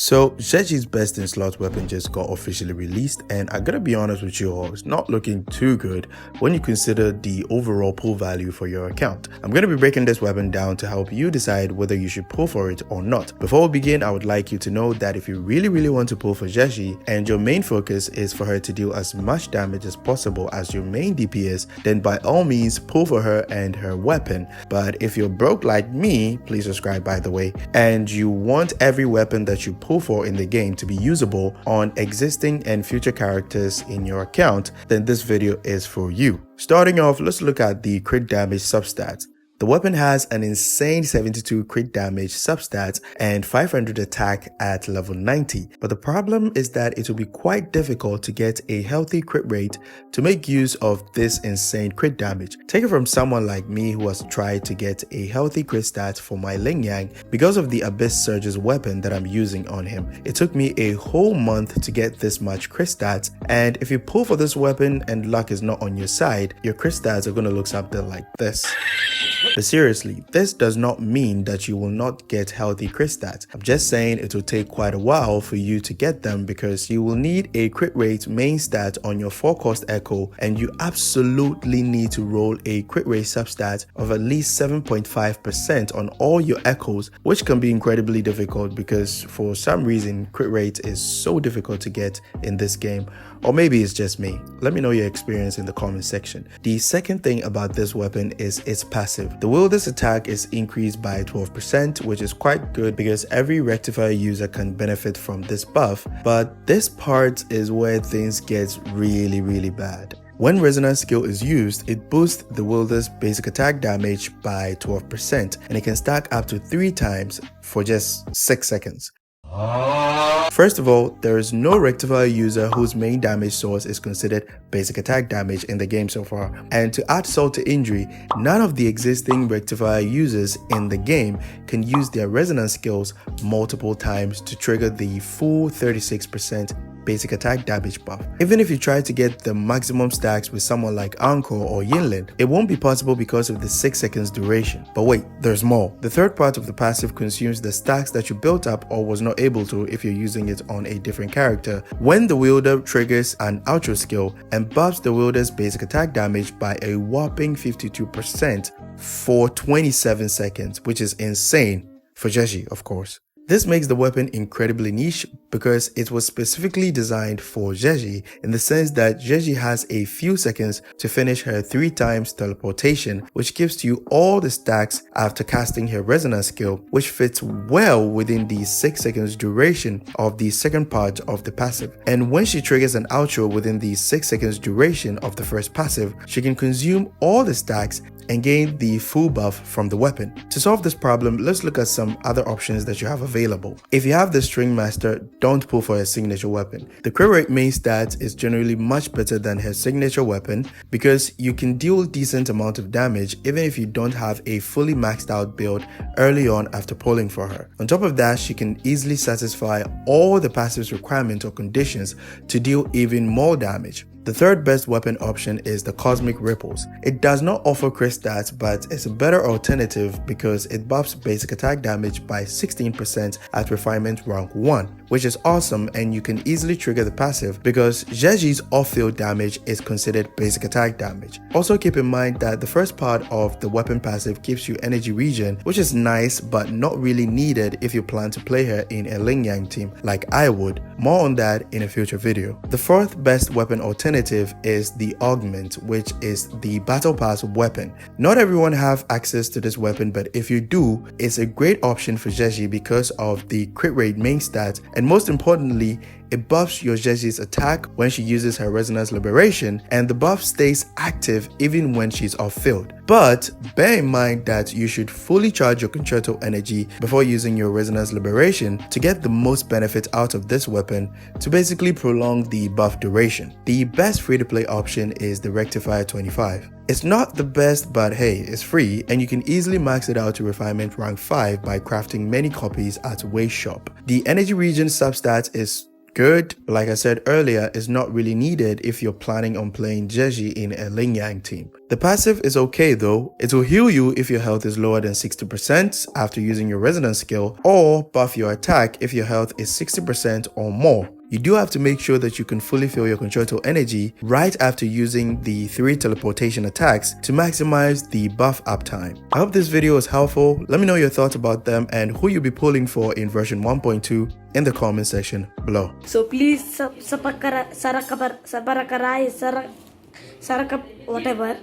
So Zhezhi's best in slot weapon just got officially released, and I gotta be honest with you all, it's not looking too good when you consider the overall pull value for your account. I'm gonna be breaking this weapon down to help you decide whether you should pull for it or not. Before we begin, I would like you to know that if you really want to pull for Zhezhi and your main focus is for her to deal as much damage as possible as your main DPS, then by all means pull for her and her weapon. But if you're broke like me, please subscribe by the way, and you want every weapon that you pull for in the game to be usable on existing and future characters in your account, then this video is for you. Starting off, let's look at the crit damage substats. The weapon has an insane 72 crit damage substats and 500 attack at level 90, but the problem is that it will be quite difficult to get a healthy crit rate to make use of this insane crit damage. Take it from someone like me who has tried to get a healthy crit stat for my lingyang because of the Abyss Surge's weapon that I'm using on him. It took me a whole month to get this much crit stats, and if you pull for this weapon and luck is not on your side, your crit stats are going to look something like this. But seriously, this does not mean that you will not get healthy crit stats. I'm just saying it will take quite a while for you to get them because you will need a crit rate main stat on your 4-cost echo, and you absolutely need to roll a crit rate substat of at least 7.5% on all your echoes, which can be incredibly difficult because for some reason crit rate is so difficult to get in this game. Or maybe it's just me. Let me know your experience in the comment section. The second thing about this weapon is its passive. The wielder's attack is increased by 12%, which is quite good because every rectifier user can benefit from this buff, but this part is where things get really bad. When resonance skill is used, it boosts the wielder's basic attack damage by 12%, and it can stack up to 3 times for just 6 seconds. First of all, there is no rectifier user whose main damage source is considered basic attack damage in the game so far. And to add salt to injury, none of the existing rectifier users in the game can use their resonance skills multiple times to trigger the full 36% basic attack damage buff. Even if you try to get the maximum stacks with someone like Anko or Yinlin, it won't be possible because of the 6 seconds duration. But wait, there's more. The third part of the passive consumes the stacks that you built up or was not able to if you're using it on a different character when the wielder triggers an outro skill and buffs the wielder's basic attack damage by a whopping 52% for 27 seconds, which is insane for Zhezhi, of course. This makes the weapon incredibly niche because it was specifically designed for Zhezhi in the sense that Zhezhi has a few seconds to finish her 3 times teleportation, which gives you all the stacks after casting her resonance skill, which fits well within the 6 seconds duration of the second part of the passive. And when she triggers an outro within the 6 seconds duration of the first passive, she can consume all the stacks and gain the full buff from the weapon. To solve this problem, let's look at some other options that you have available. If you have the String Master, don't pull for her signature weapon. The crit rate main stat is generally much better than her signature weapon because you can deal decent amount of damage even if you don't have a fully maxed out build early on after pulling for her. On top of that, she can easily satisfy all the passive's requirements or conditions to deal even more damage. The third best weapon option is the Cosmic Ripples. It does not offer crit stats, but it's a better alternative because it buffs basic attack damage by 16% at refinement rank 1, which is awesome, and you can easily trigger the passive because Zhezhi's off-field damage is considered basic attack damage. Also keep in mind that the first part of the weapon passive gives you energy regen, which is nice but not really needed if you plan to play her in a lingyang team like I would. More on that in a future video. The fourth best weapon alternative is the Augment, which is the battle pass weapon. Not everyone have access to this weapon, but if you do, it's a great option for Zhezhi because of the crit rate main stat, and most importantly, it buffs your Zhezhi's attack when she uses her Resonance Liberation, and the buff stays active even when she's off field. But bear in mind that you should fully charge your Concerto energy before using your Resonance Liberation to get the most benefit out of this weapon to basically prolong the buff duration. The best free-to-play option is the Rectifier 25. It's not the best, but hey, it's free and you can easily max it out to refinement rank 5 by crafting many copies at Waste Shop. The energy regen substat is good, but like I said earlier, is not really needed if you're planning on playing Zhezhi in a lingyang team. The passive is okay though. It will heal you if your health is lower than 60% after using your resonance skill, or buff your attack if your health is 60% or more. You do have to make sure that you can fully fill your concerto energy right after using the 3 teleportation attacks to maximize the buff uptime. I hope this video was helpful. Let me know your thoughts about them and who you'll be pulling for in version 1.2 in the comment section below. So please whatever.